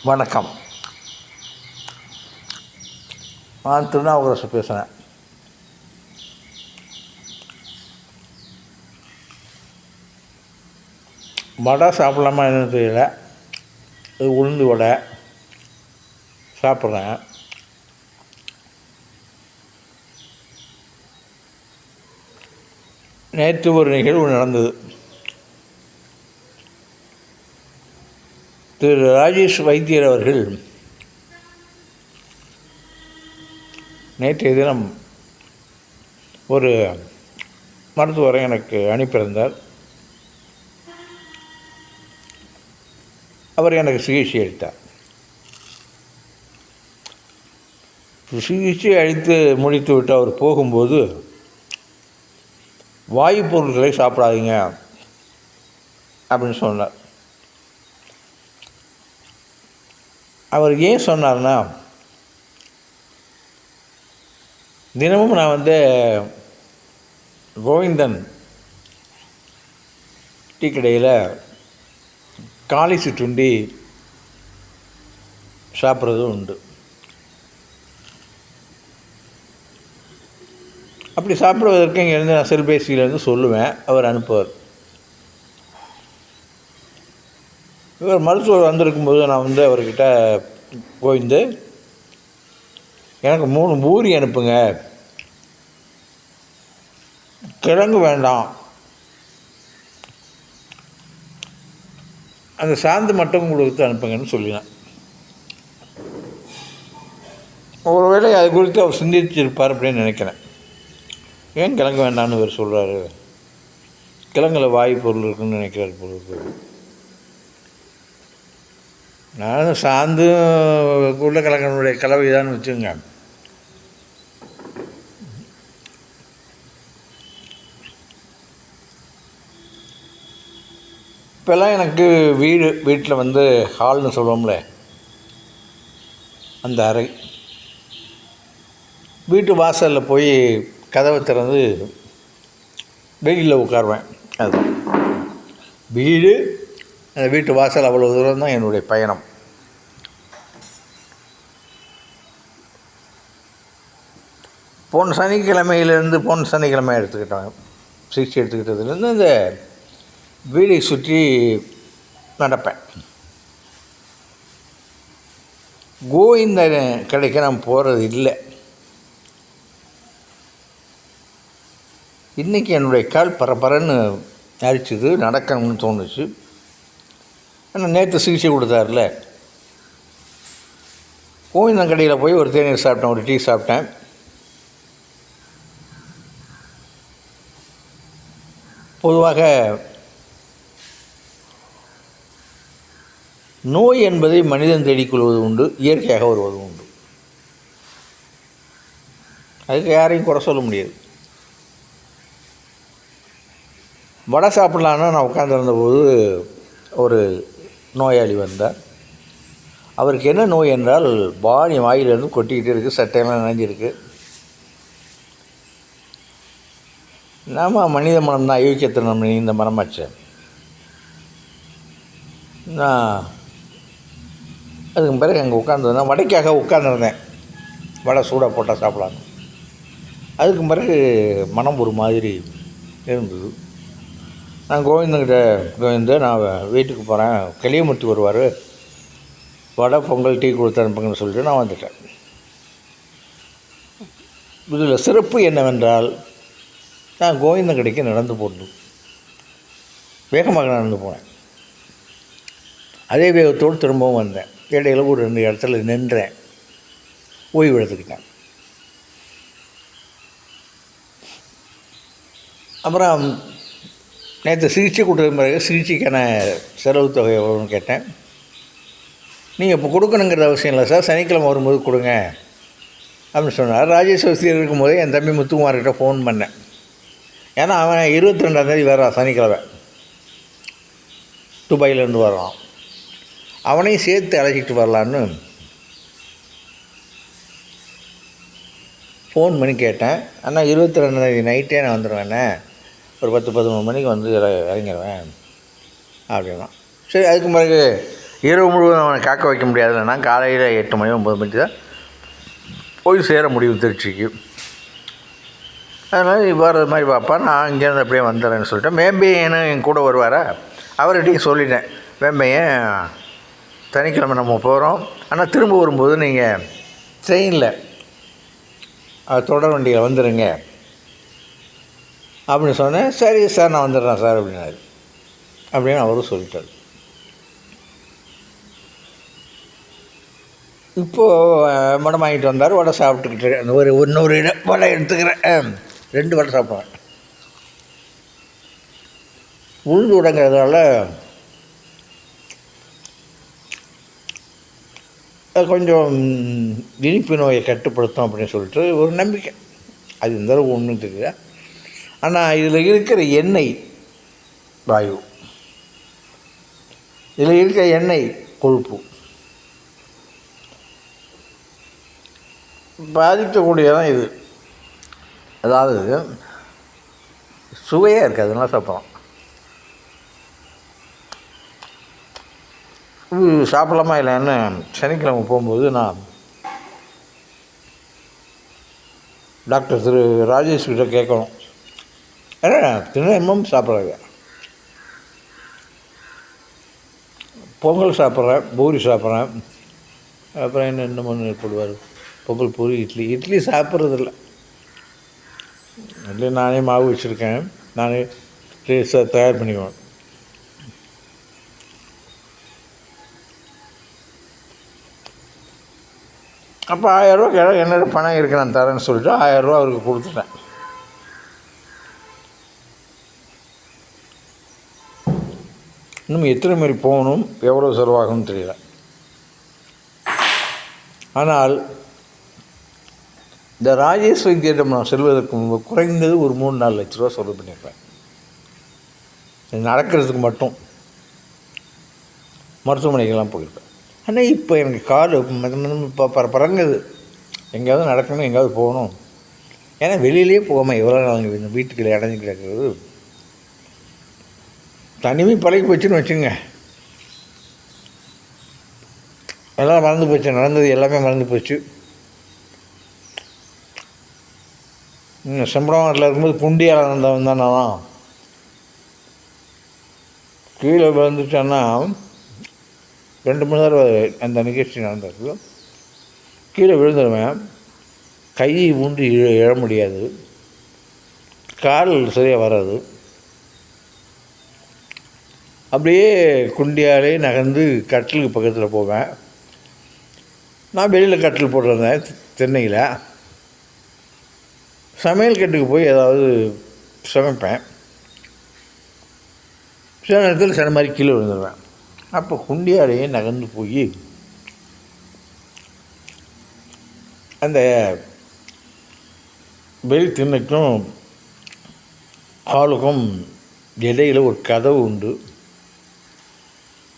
வணக்கம். நான் திருநாவுக்கரசு பேசுகிறேன். வடை சாப்பிட்லாமா என்னன்னு தெரியல. இது உளுந்து வடை சாப்பிட்றேன். நேற்று ஒரு நிகழ்வு நடந்தது. திரு ராஜேஷ் வைத்தியர் அவர்கள் நேற்றைய தினம் ஒரு மருத்துவரை எனக்கு அனுப்பியிருந்தார். அவர் எனக்கு சிகிச்சை அளித்தார். சிகிச்சை அளித்து முடித்து விட்டு அவர் போகும்போது, வாயு பொருட்களை சாப்பிடாதீங்க அப்படின்னு சொன்னார். அவர் ஏன் சொன்னார்னா, தினமும் நான் கோவிந்தன் டீ கடையில் காளி சிற்றுண்டி சாப்பிட்றதும் உண்டு. அப்படி சாப்பிடுவதற்கு இங்கேருந்து நான் செல்பேசியிலேருந்து சொல்லுவேன், அவர் அனுப்புவார். இவர் மருத்துவர் வந்திருக்கும்போது நான் அவர்கிட்ட கோவிந்து, எனக்கு 3 பூரி அனுப்புங்க, கிழங்கு வேண்டாம், அந்த சாந்து மட்டும் கொடுத்து அனுப்புங்கன்னு சொல்லினேன். ஒருவேளை அது குறித்து அவர் சிந்திச்சிருப்பார் அப்படின்னு நினைக்கிறேன். ஏன் கிழங்கு வேண்டாம்னு இவர் சொல்கிறாரு, கிழங்குல வாயு பொருள் இருக்குன்னு நினைக்கிறார் பொருள். நான் சாந்து உருளைக்கிழங்கனுடைய கலவை தான் வச்சுங்க. இப்போல்லாம் எனக்கு வீட்டில் ஹால்னு சொல்லுவோம்ல, அந்த அறை, வீட்டு வாசலில் போய் கதவை திறந்து வெயிலில் உட்காருவேன். அது வீடு, அந்த வீட்டு வாசல், அவ்வளோ தூரம் தான் என்னுடைய பயணம். போன சனிக்கிழமை எடுத்துக்கிட்டாங்க. சிகிச்சை எடுத்துக்கிட்டதுலேருந்து இந்த வீடை சுற்றி நடப்பேன். கோவிந்த கடைக்கு நான் போகிறது இல்லை. இன்றைக்கி என்னுடைய கால் பரபரன்னு அரிச்சுது, நடக்கணும்னு தோணுச்சு. ஆனால் நேற்று சிகிச்சை கொடுத்தார்ல, கோவிந்தன் கடையில் போய் ஒரு தேநீர் சாப்பிட்டேன், ஒரு டீ சாப்பிட்டேன். பொதுவாக நோய் என்பதை மனிதன் தேடிக்கொள்வது உண்டு, இயற்கையாக வருவது உண்டு. அதுக்கு யாரையும் குறை சொல்ல முடியாது. வடை சாப்பிட்லான்னு நான் உட்காந்துருந்தபோது ஒரு நோயாளி வந்தார். அவருக்கு என்ன நோய் என்றால், பாடி வாயிலிருந்து கொட்டிக்கிட்டே இருக்குது, சட்டையெல்லாம் நனைஞ்சிருக்கு. மனித மனம் தான், அயோக்கியத்தில் நம்ம இந்த மனமாச்சு. நான் அதுக்கு பிறகு அங்கே உட்காந்துருந்தேன், வடைக்காக உட்காந்துருந்தேன், வடை சூடாக போட்டால் சாப்பிடலான்னு. அதுக்கு பிறகு மனம் ஒரு மாதிரி இருந்தது. நான் கோவிந்தன் நான் வீட்டுக்கு போகிறேன், கிளியமூர்த்தி வருவார், வடை பொங்கல் டீ கொடுத்து அனுப்புங்கன்னு சொல்லிட்டு நான் வந்துட்டேன். இதில் சிறப்பு என்னவென்றால், நான் கோவிந்தன் கடைக்கு நடந்து வேகமாக நடந்து போனேன். அதே வேகத்தோடு திரும்பவும் வந்தேன். இடையில ஒரு 2 இடத்துல நின்றேன், ஓய்வு எடுத்துக்கிட்டேன். அப்புறம் நேற்று சிகிச்சை கொடுத்த பிறகு சிகிச்சைக்கான செலவு தொகை எவ்வளோன்னு கேட்டேன். நீங்கள் இப்போ கொடுக்கணுங்கிற அவசியம் இல்லை சார், சனிக்கிழமை வரும்போது கொடுங்க அப்படின்னு சொன்னார். ராஜேஷ் வைத்தியர் இருக்கும்போதே என் தம்பி முத்துக்குமார்கிட்ட ஃபோன் பண்ணேன். ஏன்னா அவன் 22ஆந்தேதி வரான், சனிக்கிழமை துபாயிலேருந்து வரான். அவனையும் சேர்த்து அழைச்சிட்டு வரலான்னு ஃபோன் பண்ணி கேட்டேன். ஆனால் 22ஆந்தேதி நைட்டே நான் வந்துடுவேண்ணே, ஒரு 10-11 மணிக்கு இறங்கிடுவேன் அப்படின்னா. சரி, அதுக்கு பிறகு இரவு முழுவதும் அவனை காக்க வைக்க முடியாதுன்னா காலையில் 8 மணி 9 மணிக்கு தான் போய் சேர முடியும் திருச்சிக்கு. அதனால் நீ வர்றது மாதிரி பாப்பா, நான் இங்கேருந்து அப்படியே வந்துடுறேன்னு சொல்லிட்டேன். மேம்பையனும் என் கூட வருவாரா, அவர்கிட்டையும் சொல்லிட்டேன், மேம்பையன் சனிக்கிழமை நம்ம போகிறோம், ஆனால் திரும்ப வரும்போது நீங்கள் ட்ரெயினில் தொடர் வண்டியில் வந்துடுங்க அப்படின்னு சொன்னேன். சரி சார் நான் வந்துடுறேன் சார் அப்படின்னாரு. அப்படின்னு அவரும் சொல்லிட்டார். இப்போது மடம் வாங்கிட்டு வந்தார். வடை சாப்பிட்டுக்கிட்டு இருக்கேன். இன்னொரு வடை எடுத்துக்கிறேன். 2 வடை சாப்பிடுவேன். உளுந்து உடங்கிறதுனால கொஞ்சம் இனிப்பு நோயை கட்டுப்படுத்தும் அப்படின்னு சொல்லிட்டு ஒரு நம்பிக்கை. அது இந்த அளவு ஒன்றும் தெரியல. ஆனால் இதில் இருக்கிற எண்ணெய் வாயு, இதில் இருக்கிற எண்ணெய் கொழுப்பு பாதிக்கக்கூடியதான் இது. அதாவது சுவையாக இருக்குது, அதெல்லாம் சாப்பிட்றோம். சாப்பிடலாமா இல்லைன்னு சனிக்கிழமை போகும்போது நான் டாக்டர் திரு ராஜேஷ் கிட்ட கேட்கணும். ஏன்னா தினமும் சாப்பிட்றாங்க. பொங்கல் சாப்பிட்றேன், பூரி சாப்பிட்றேன், அப்புறம் என்ன ஒன்று போடுவார், பொங்கல் பூரி இட்லி சாப்பிட்றதில்ல. இட்லி நானே மாவு வச்சுருக்கேன், நானே தயார் பண்ணிக்குவேன். அப்போ 1000 ரூபா என்னோட பணம் இருக்கு, நான் தரேன்னு சொல்லிட்டு 1000 ரூபா அவருக்கு கொடுத்துட்டேன். இன்னும் எத்தனை மாரி போகணும், எவ்வளோ செலவாகும்னு தெரியல. ஆனால் இந்த ராஜேஷ் வைத்தியிடம் நான் செல்வதற்கு முன்பு குறைந்தது ஒரு 3-4 லட்ச ரூபா செலவு பண்ணியிருப்பேன். நடக்கிறதுக்கு மட்டும் மருத்துவமனைக்கெல்லாம் போயிருப்பேன். ஆனால் இப்போ எனக்கு கால் இப்போ பறங்குது. எங்கேயாவது நடக்கணும், எங்கேயாவது போகணும். ஏன்னா வெளியிலே போகாமல் எவ்வளோ நாள் வீட்டுக்குள்ளே அடைஞ்சு கிடக்கிறது. தனிமை பழகி போச்சுன்னு வச்சுங்க, எல்லாம் மறந்து போச்சு, நடந்தது எல்லாமே மறந்து போச்சு. சம்பளம் இருக்கும்போது புண்டியால் நடந்தவன் தான் நான். கீழே விழுந்துட்டேன்னா 2 மணி நேரம் அந்த நிகழ்ச்சி நடந்தது. கீழே விழுந்துடுவேன், கை ஊன்றி எழ முடியாது, கால் சரியாக வராது. அப்படியே குண்டியாலே நகர்ந்து கட்டிலுக்கு பக்கத்தில் போவேன். நான் வெளியில் கட்டில் போட்டிருந்தேன் சென்னையில். சமையல் கட்டுக்கு போய் ஏதாவது சமைப்பேன். சில நேரத்தில் சில மாதிரி கீழே விழுந்துடுவேன். அப்போ குண்டியாலேயே நகர்ந்து போய் அந்த வெளி திண்ணைக்கும் ஹாலுக்கும் இடையில் ஒரு கதவு உண்டு.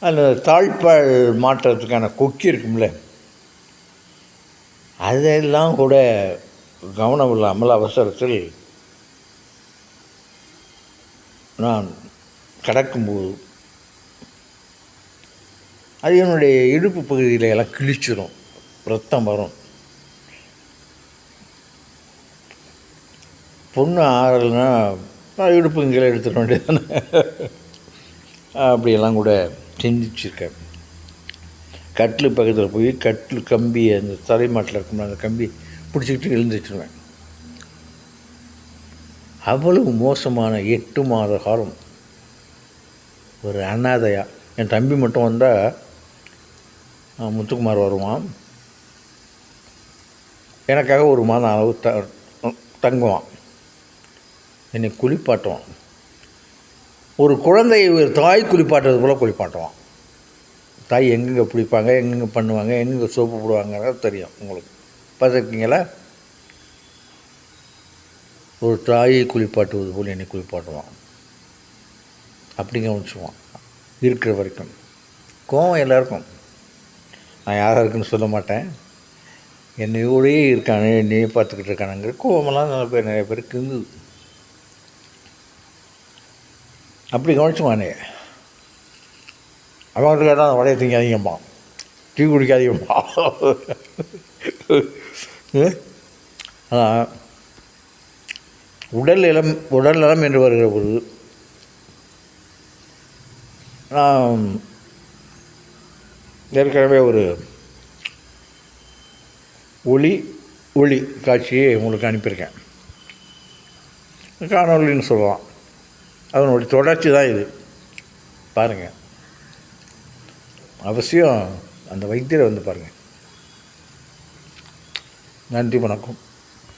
அந்த தாழ்பால் மாற்றுறதுக்கான கொக்கி இருக்கும்ல, அதெல்லாம் கூட கவனம் இல்லாமல் அவசரத்தில் நான் கடக்கும்போது அது என்னுடைய இடுப்பு பகுதியில் எல்லாம் கிழிச்சிடும், ரத்தம் வரும். பொண்ணு ஆறலைன்னா நான் இடுப்பு இங்கே எடுத்துட வேண்டியதானே. அப்படியெல்லாம் கூட சிந்திச்சிருக்கேன். கட்டில் பக்கத்தில் போய் கட்டில் கம்பி, அந்த தலைமாட்டில் இருக்கும்ல அந்த கம்பி பிடிச்சிக்கிட்டு எழுந்திரிச்சிடுவேன். அவ்வளவு மோசமான 8 மாத காலம் ஒரு அனாதையா. என் தம்பி மட்டும் வந்தால் முத்துக்குமார் வருவான், எனக்காக 1 மாதம் அளவு தங்குவான், என்னை குளிப்பாட்டுவான். ஒரு குழந்தையை ஒரு தாய் குளிப்பாட்டுறது போல் குளிப்பாட்டுவான். தாய் எங்கெங்கே பிடிப்பாங்க, எங்கெங்கே பண்ணுவாங்க, எங்கெங்கே சோப்பு போடுவாங்கிறது தெரியும் உங்களுக்கு, பார்த்துருக்கீங்களா? ஒரு தாயை குளிப்பாட்டுவது போல் என்னை குளிப்பாட்டுவான். அப்படி கவனிச்சுவான் இருக்கிற வரைக்கும். கோவம் எல்லாருக்கும், நான் யாராக இருக்குன்னு சொல்ல மாட்டேன். என்னையோடையே இருக்கானே, என்னையே பார்த்துக்கிட்டு இருக்கானுங்கிற கோவமெல்லாம் நிறைய பேருக்கு இருந்தது. அப்படி கவனிச்சுவானே. அவங்ககிட்ட கேட்டால் அந்த வடையை திங்காதீங்கம்மா, டீ குடிக்காதீங்கம்மா. ஆனால் உடல் நலம் என்று வருகிற பொழுது நான் ஏற்கனவே ஒரு ஒளி காட்சியை உங்களுக்கு அனுப்பியிருக்கேன். காணொலின்னு சொல்லலாம். அதனுடைய தொடர்ச்சி தான் இது. பாருங்கள், அவசியம் அந்த வைத்தியரை வந்து பாருங்கள். நன்றி, வணக்கம்.